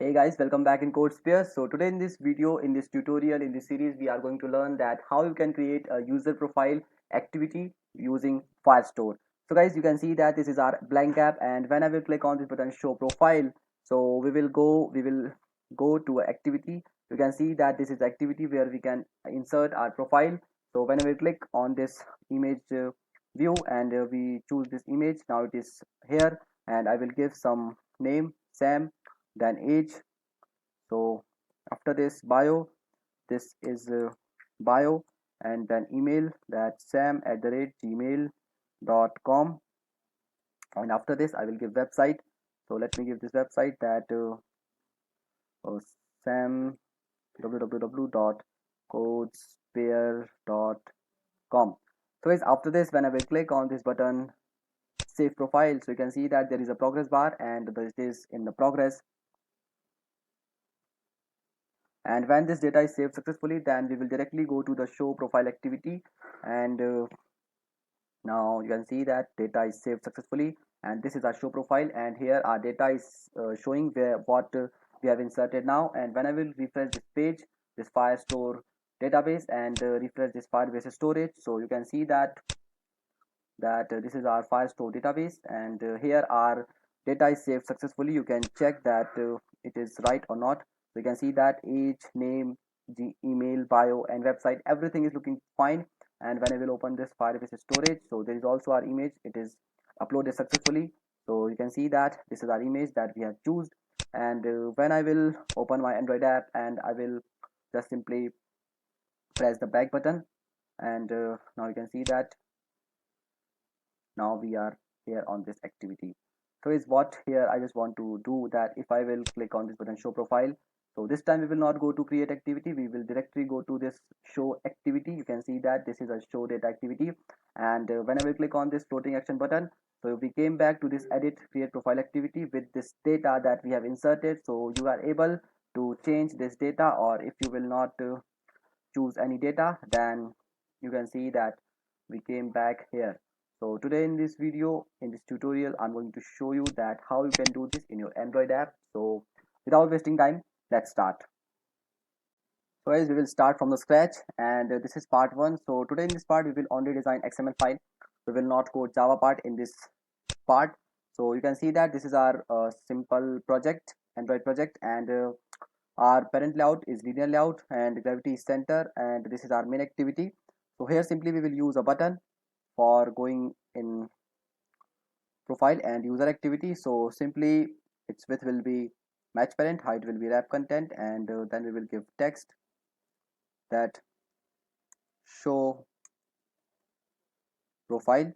Hey guys, welcome back in CodeSphere. So today in this video, in this tutorial, in this series, we are going to learn that how you can create a user profile activity using Firestore. So guys, you can see that this is our blank app, and when I will click on this button show profile, so we will go to activity. You can see that this is activity where we can insert our profile. So when I will click on this image view and we choose this image, now it is here, and I will give some name Sam, then age. So after this bio, this is bio, and then email, that sam@gmail.com. And after this I will give website. So let me give this website, that sam www.codesphere.com. So guys, after this, when I will click on this button save profile, so you can see that there is a progress bar and this is in the progress. And when this data is saved successfully, then we will directly go to the show profile activity. And now you can see that data is saved successfully, and this is our show profile, and here our data is showing where what we have inserted now. And when I will refresh this page, this Firestore database, and refresh this Firebase storage, so you can see that this is our Firestore database, and here our data is saved successfully. You can check that it is right or not. So you can see that age, name, email, bio, and website, everything is looking fine. And when I will open this Firebase storage, so there is also our image, it is uploaded successfully. So you can see that this is our image that we have chosen. And when I will open my Android app, and I will just simply press the back button, and now you can see that now we are here on this activity. So is what here I just want to do, that if I will click on this button show profile, so this time we will not go to create activity, we will directly go to this show activity. You can see that this is a show data activity, and when I will click on this floating action button, so we came back to this edit create profile activity with this data that we have inserted. So you are able to change this data, or if you will not choose any data, then you can see that we came back here. So today in this video, in this tutorial, I'm going to show you that how you can do this in your Android app. So without wasting time, let's start. So guys, we will start from the scratch, and this is part one. So today in this part, we will only design XML file. We will not code Java part in this part. So you can see that this is our simple project, Android project, and our parent layout is linear layout, and gravity is center, and this is our main activity. So here simply we will use a button for going in profile and user activity. So simply its width will be match parent, height will be wrap content, and then we will give text, that show profile.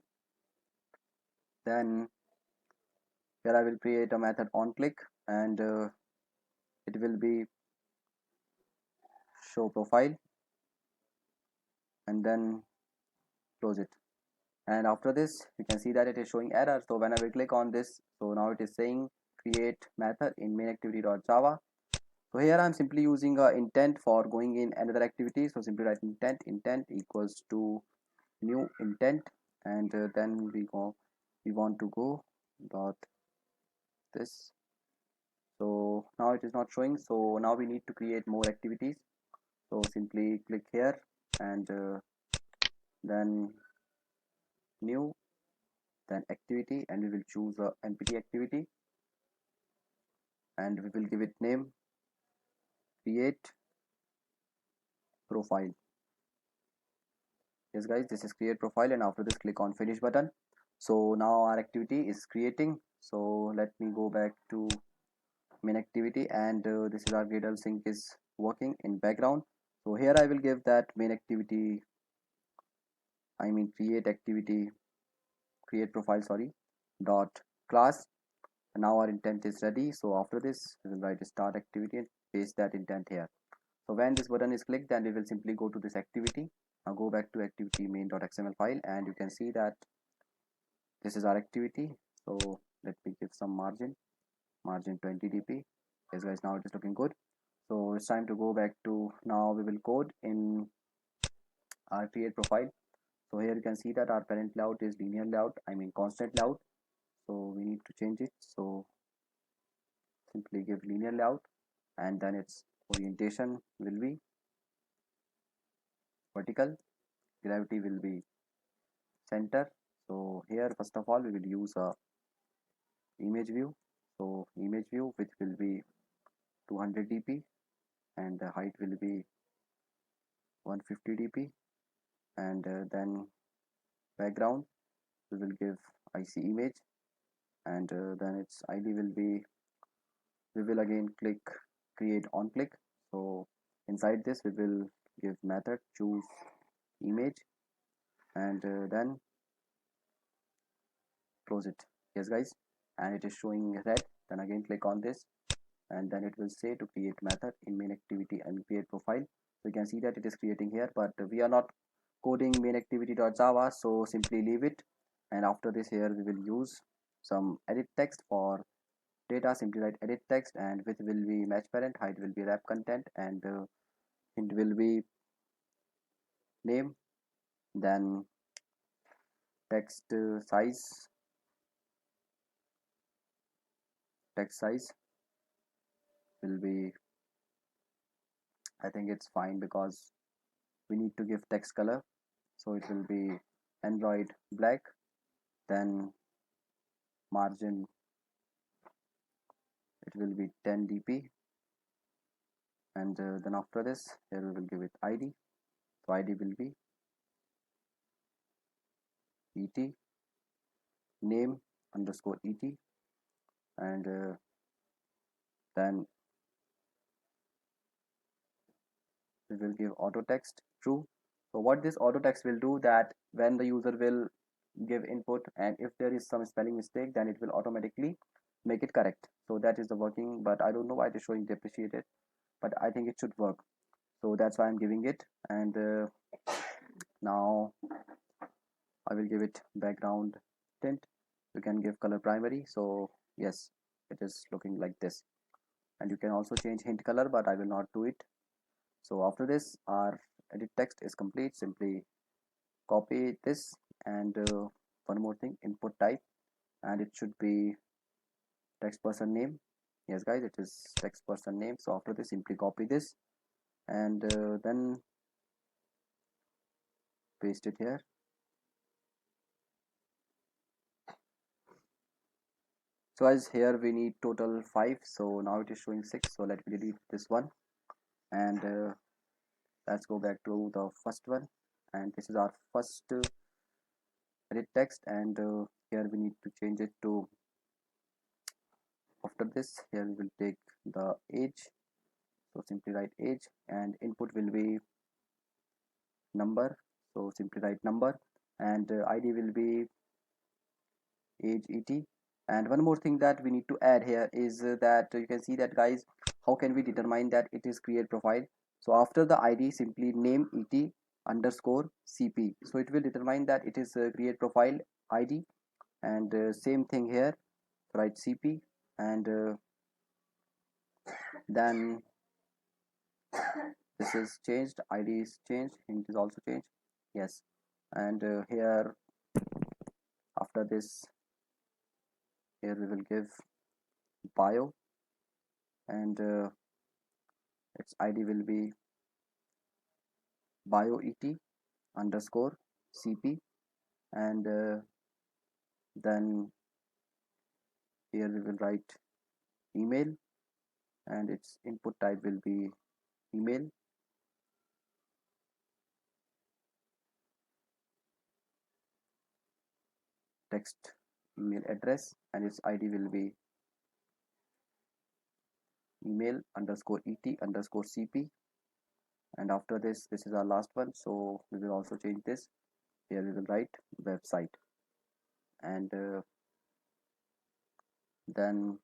Then here I will create a method on click, and it will be show profile, and then close it. And after this you can see that it is showing error. So when I will click on this, so now it is saying create method in main activity.java. So here I'm simply using a intent for going in another activity. So simply write intent equals to new intent, and then we want to go dot this. So now it is not showing, so now we need to create more activities. So simply click here, and then new, then activity, and we will choose a npt activity, and we will give it name create profile. Yes guys, this is create profile, and after this click on finish button. So now our activity is creating. So let me go back to main activity, and this is our Gradle sync is working in background. So here I will give that main activity, I mean create activity, create profile, sorry, dot class. And now our intent is ready. So after this we will write start activity and paste that intent here. So when this button is clicked, then we will simply go to this activity. Now go back to activity main.xml file, and you can see that this is our activity. So let me give some margin 20 dp. Yes guys, now it is looking good. So it's time to go back to, now we will code in our create profile. So here you can see that our parent layout is linear layout, I mean constant layout. So we need to change it. So simply give linear layout, and then its orientation will be vertical, gravity will be center. So here first of all we will use a image view. So image view which will be 200 dp and the height will be 150 dp, and then background we will give IC image, and then its ID will be, we will again click create on click. So inside this we will give method choose image, and then close it. Yes guys, and it is showing red. Then again click on this, and then it will say to create method in main activity and create profile. So you can see that it is creating here, but we are not coding main activity.java, so simply leave it. And after this here we will use some edit text for data. Simply write edit text, and width will be match parent, height will be wrap content, and it will be name. Then text size will be, I think it's fine because we need to give text color, so it will be Android black. Then margin, it will be 10 dp, and then after this here we will give it ID. So ID will be et name underscore et, and then we will give auto text true. So what this auto text will do, that when the user will give input and if there is some spelling mistake, then it will automatically make it correct. So that is the working, but I don't know why it is showing depreciated, but I think it should work. So that's why I'm giving it. And now I will give it background tint. You can give color primary. So yes, it is looking like this, and you can also change hint color, but I will not do it. So after this our edit text is complete. Simply copy this, and one more thing, input type, and it should be text person name. Yes guys, it is text person name. So after this simply copy this, and then paste it here. So as here we need total 5, so now it is showing 6, so let me delete this one, and let's go back to the first one, and this is our first edit text, and here we need to change it to, after this here we will take the age. So simply write age, and input will be number. So simply write number, and ID will be age et. And one more thing that we need to add here is that you can see that guys, how can we determine that it is create profile. So after the ID simply name et underscore cp, so it will determine that it is create profile ID. And same thing here, write cp, and then this is changed, ID is changed, hint is also changed. Yes, and here after this here we will give bio, and its ID will be bio et underscore cp, and then here we will write email, and its input type will be email. Text email address, and its ID will be email underscore et underscore cp, and after this is our last one, so we will also change this. Here we will write website, and then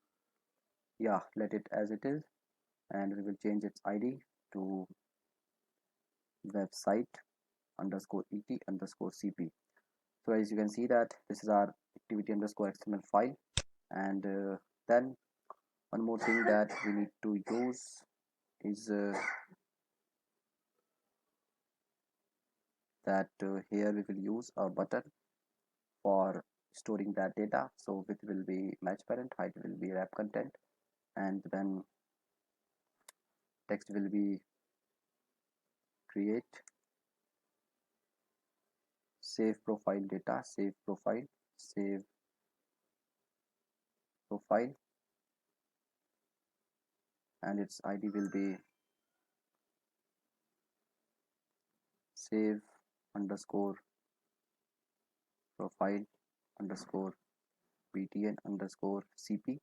yeah, let it as it is, and we will change its ID to website underscore et underscore cp. So as you can see that this is our activity underscore xml file, and then one more thing that we need to use is that here we will use a button for storing that data. So width will be match parent, height will be wrap content, and then text will be create save profile data, save profile, save profile, and its ID will be save underscore profile underscore btn underscore cp,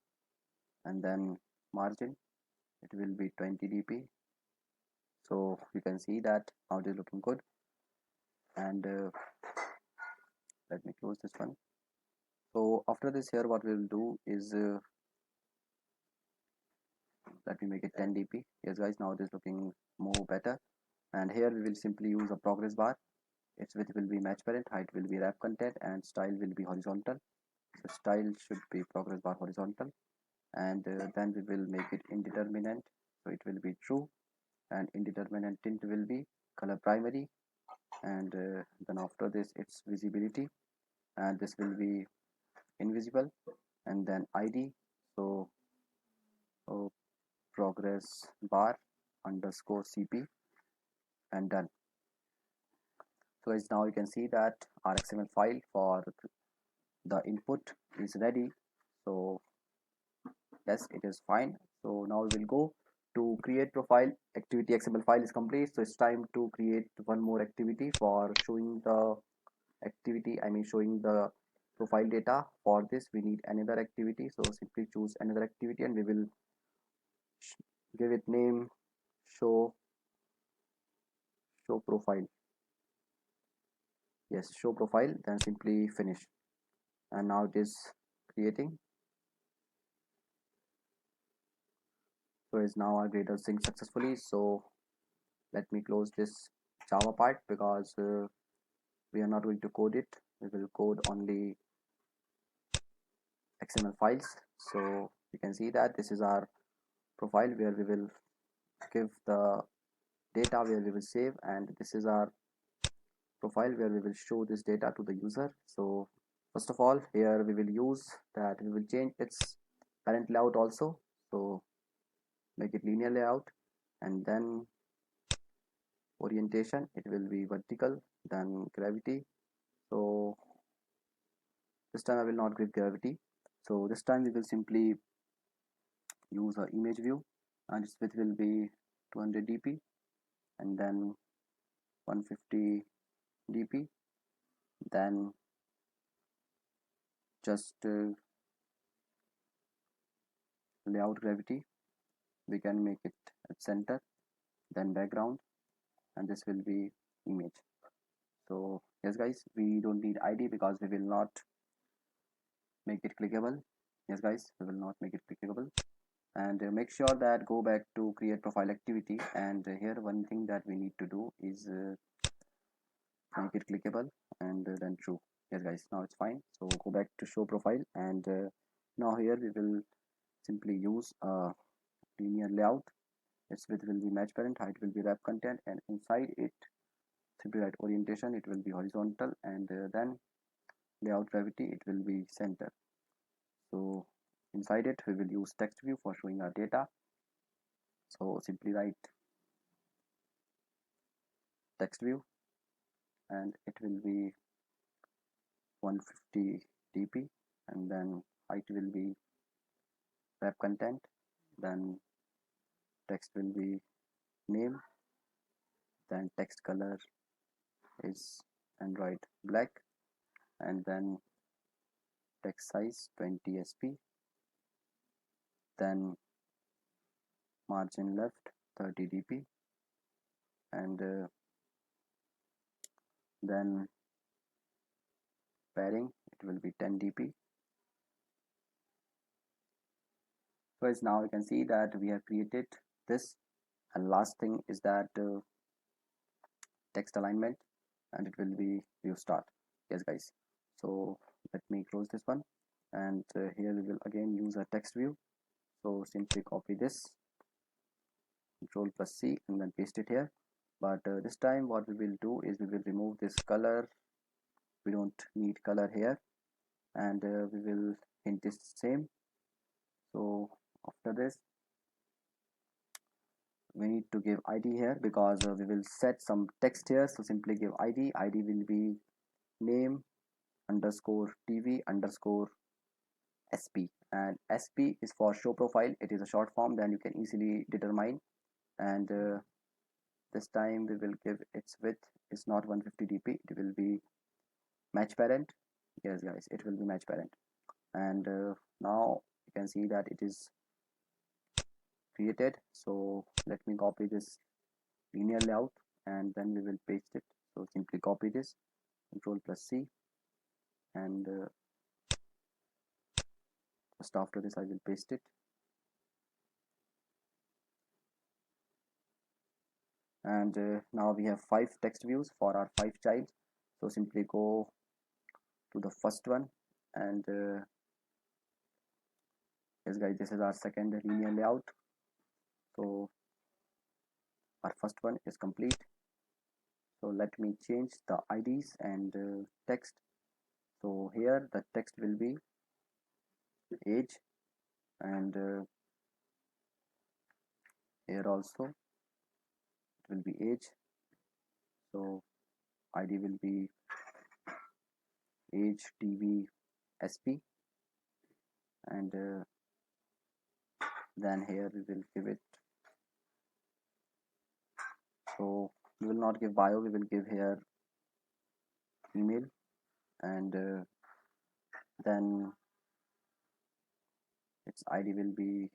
and then margin it will be 20 dp. So you can see that now it is looking good. And let me close this one. So after this, here what we will do is let me make it 10 dp. Yes guys, now it is looking more better. And here we will simply use a progress bar. Its width will be match parent, height will be wrap content, and style will be horizontal. So style should be progress bar horizontal. And then we will make it indeterminate, so it will be true. And indeterminate tint will be color primary. And then after this, its visibility, and this will be invisible. And then id, so progress bar underscore cp, and done. So as now you can see that our XML file for the input is ready. So yes, it is fine. So now we will go to create profile activity. XML file is complete, so it's time to create one more activity for showing the activity, I mean showing the profile data. For this we need another activity, so simply choose another activity and we will give it name show profile. Yes, show profile, then simply finish. And now it is creating. So is now our gradle sync successfully. So let me close this Java part, because we are not going to code it. We will code only XML files. So you can see that this is our profile where we will give the data, where we will save, and this is our profile where we will show this data to the user. So first of all, here we will use that we will change its parent layout also. So make it linear layout, and then orientation it will be vertical, then gravity. So this time I will not give gravity. So this time we will simply use a image view, and its width will be 200 dp, and then 150 dp. Then just layout gravity, we can make it at center, then background, and this will be image. So yes guys, we don't need id because we will not make it clickable. Yes guys, we will not make it clickable. And make sure that go back to create profile activity, and here one thing that we need to do is make it clickable, and then true. Yes guys, now it's fine. So go back to show profile, and now here we will simply use a linear layout. Its width will be match parent, height will be wrap content, and inside it simply write orientation, it will be horizontal, and then layout gravity, it will be center. So inside it we will use text view for showing our data. So simply write text view, and it will be 150 dp, and then height will be wrap content, then text will be name, then text color is Android black, and then text size 20 sp, then margin left 30 dp, and then pairing it will be 10 dp. So as now you can see that we have created this, and last thing is that text alignment, and it will be view start. Yes guys, so let me close this one, and here we will again use a text view. So simply copy this, Control plus C, and then paste it here. But this time what we will do is we will remove this color. We don't need color here, and we will hint this same. So after this we need to give id here because we will set some text here. So simply give id will be name underscore tv underscore sp, and sp is for show profile. It is a short form, then you can easily determine. And this time we will give its width is not 150 dp, it will be match parent. Yes guys, it will be match parent. And now you can see that it is created. So let me copy this linear layout and then we will paste it. So simply copy this, control plus c, and just after this I will paste it. And now we have 5 text views for our 5 childs. So simply go to the first one, and yes guys, this is our second linear layout. So our first one is complete. So let me change the IDs and text. So here the text will be age, and here also it will be age. So ID will be age tv sp, and then here we will give it. So we will not give bio, we will give here email, and then its id will be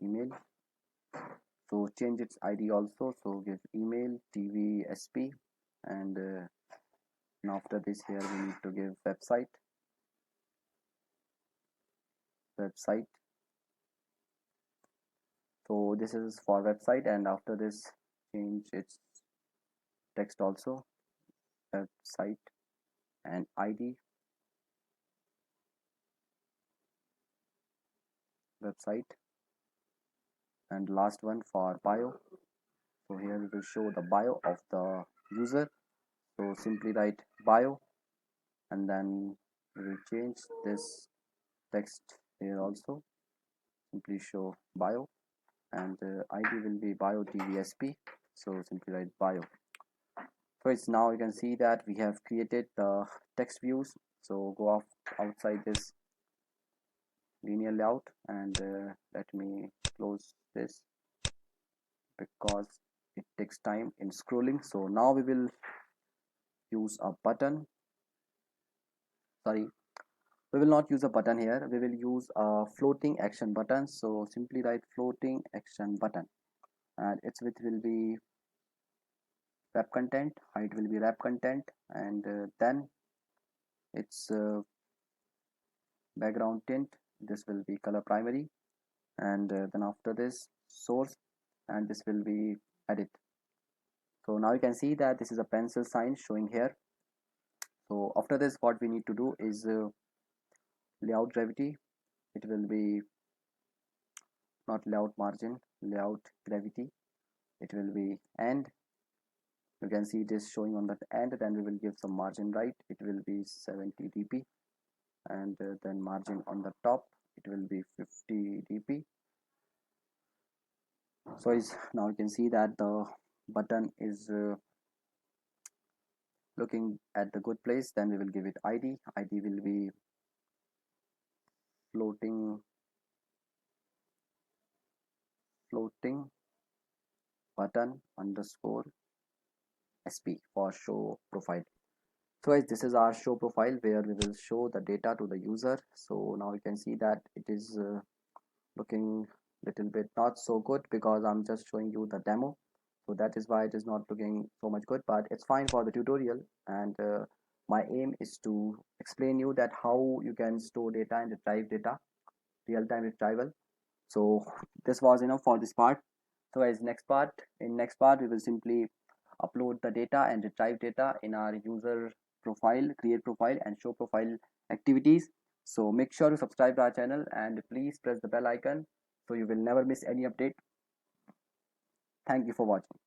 email. So change its id also, so give email tv sp, and after this here we need to give website. So this is for website, and after this change its text also, website, and id website, and last one for bio. So here we will show the bio of the user. So simply write bio, and then we will change this text here also, simply show bio, and id will be bio tvsp. So simply write bio. So it's now you can see that we have created the text views. So go off outside this linear layout, and let me close this because it takes time in scrolling. So now we will use a button. Sorry, we will not use a button here, we will use a floating action button. So simply write floating action button, and its width will be wrap content, height will be wrap content, and then its background tint, this will be color primary, and then after this source, and this will be edit. So now you can see that this is a pencil sign showing here. So after this what we need to do is layout gravity. It will be not layout margin, layout gravity. It will be end. You can see it is showing on the end. Then we will give some margin right. It will be 70 dp, and then margin on the top, it will be 50 dp. So is now you can see that the button is looking at the good place. Then we will give it id will be floating button underscore sp for show profile. So guys, this is our show profile where we will show the data to the user. So now you can see that it is looking little bit not so good because I'm just showing you the demo. So that is why it is not looking so much good, but it's fine for the tutorial. And my aim is to explain you that how you can store data and retrieve data, real-time retrieval. So this was enough for this part. So guys, next part we will simply upload the data and retrieve data in our user profile, create profile and show profile activities. So make sure to subscribe to our channel and please press the bell icon so you will never miss any update. Thank you for watching.